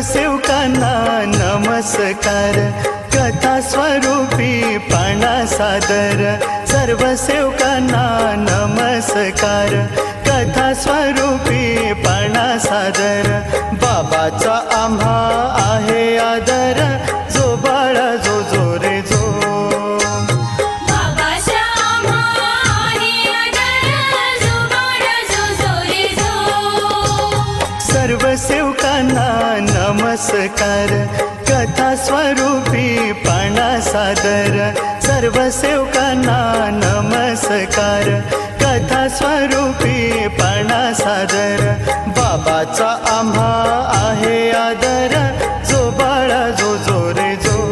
सेवकांना नमस्कार, कथा स्वरूपी पाना सादर. सर्व सेवकांना नमस्कार, कथा स्वरूपी पाना सादर. बाबाचा आम्हा आहे आदर, जो बाळा जो जो रे जो. सर्व सेवकांना नमस्कार, कथा स्वरूपी पाना सादर. सर्व सेवकांना नमस्कार, कथा स्वरूपी पाना सादर. बाबाचा आम्हा आहे आदर, जो बाळा जो जो रे जो.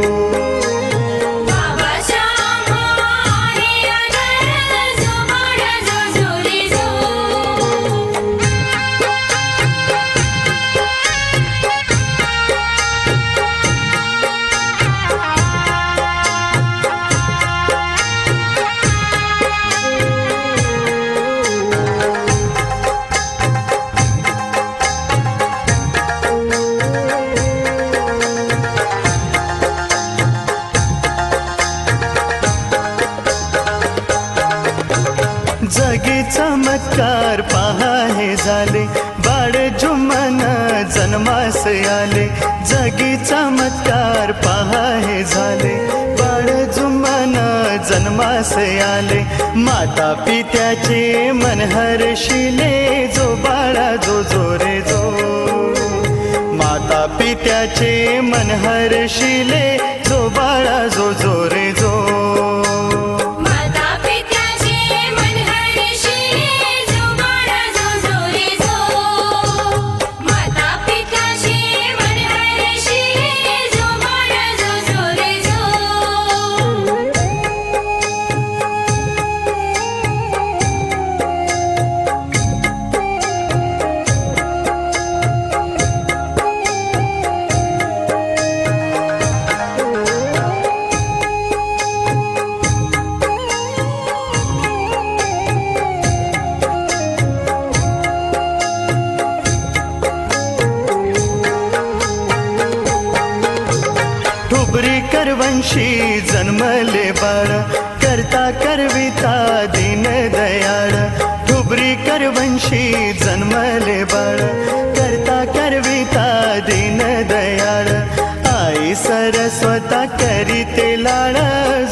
जगी चमत्कार पहा हे झाले, बाळ जुम्मन जन्मास आले. जगी चमत्कार पहा हे झाले, बाळ जुम्मन जन्मास आले. माता पित्याचे मन हर्षिले, जो बाळा जो जो रे जो. माता पित्याचे मन हर्षिले, जो बाळा जो जो रे जो. करवंशी जन्मले बाळ, करता करविता दीन दयाळ. ठुबरी करवंशी जन्मले बाळ, करता करविता दीन दयाळ. आई सरस्वता करीते लाळ,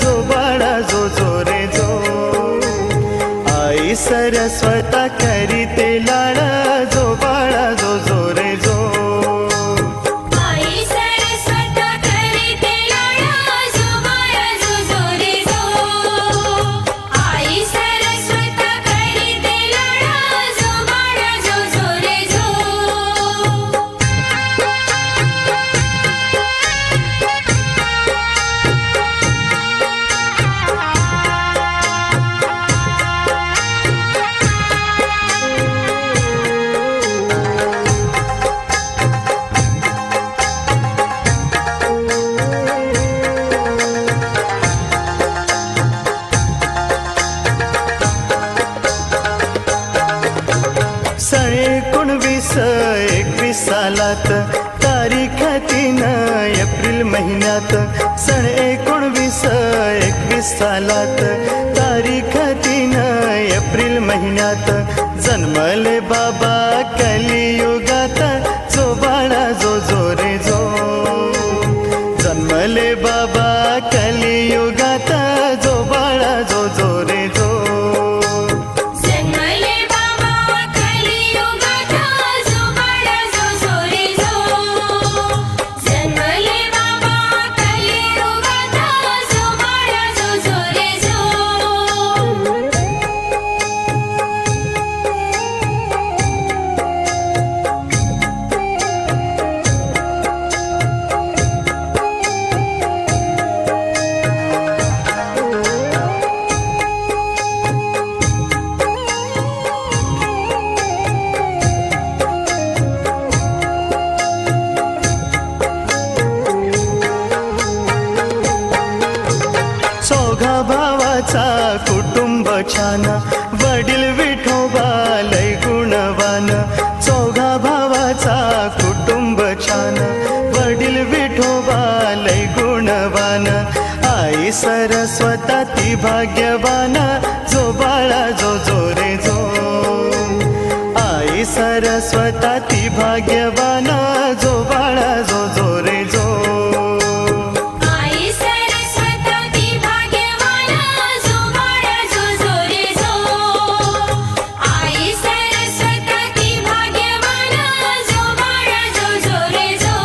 जो बाळा जो जो रे जो. आई सरस्वता करीते लाळ, जो बाळा जो जो रे जो. सन 1921 सालात, तारीख 3 एप्रिल महिन्यात. सन 1921 सालात, तारीख 3 एप्रिल महिन्यात. जन्मले बाबा कलियुगात, जो बाळा जो जो रे जो. जन्मले बाबा कलियुगात, जो बाळा जो जो रे जो. कुटुंब छान, वडील विठोबा लय गुणवान. चौघा भावाचा कुटुंब छान, सरस्वता ती भाग्यवान जो बाळा जो जो रे जो आई सरस्वता ती भाग्यवान जो बाळा जो जो रे जो आई सरस्वता ती भाग्यवान जो बाळा जो जो रे जो आई सरस्वता ती भाग्यवान जो बाळा जो जो रे जो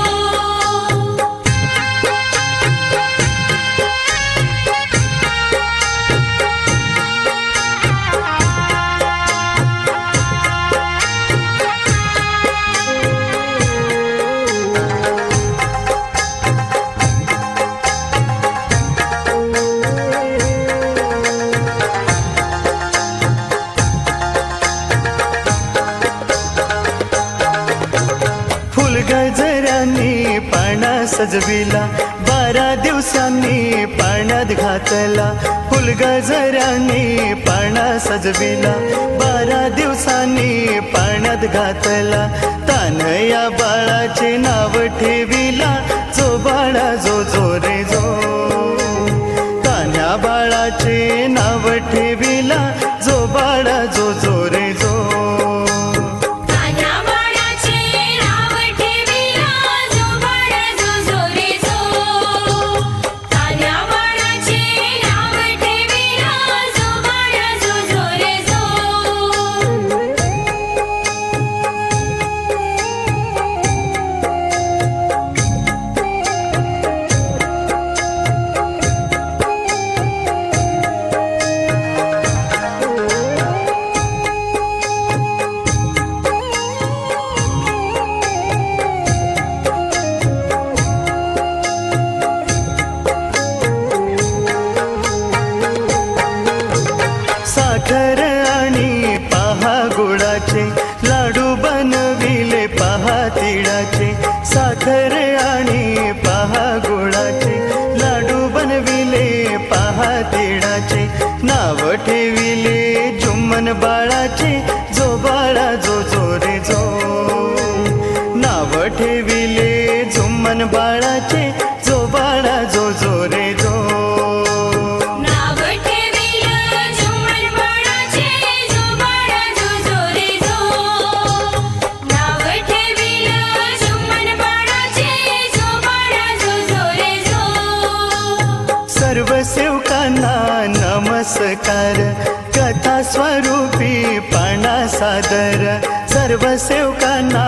गजरांनी पाळणा सजविला 12 दिवसांनी पाळण्यात घातला फुल गजरांनी पाळणा सजविला 12 दिवसांनी पाळण्यात घातला तान या बाळाचे नाव ठेविला जो बाळा जो जो रे जो तान्या बाळाचे नाव ठेविला जो बाळा जो जो रे जो साखर आणि पहा गुळाचे लाडू बनविले पहा तिळाचे साखर आणि पहा गुळाचे लाडू बनविले पहा तिळाचे नाव ठेविले जुम्मन बाळाचे जो बाळा जो जो रे जो नाव ठेविले जुम्मन बाळाचे जो बाळा जो जो रे जो सर्व सेवकांना नमस्कार कथा स्वरूपी पाळणा सादर सर्व सेवकांना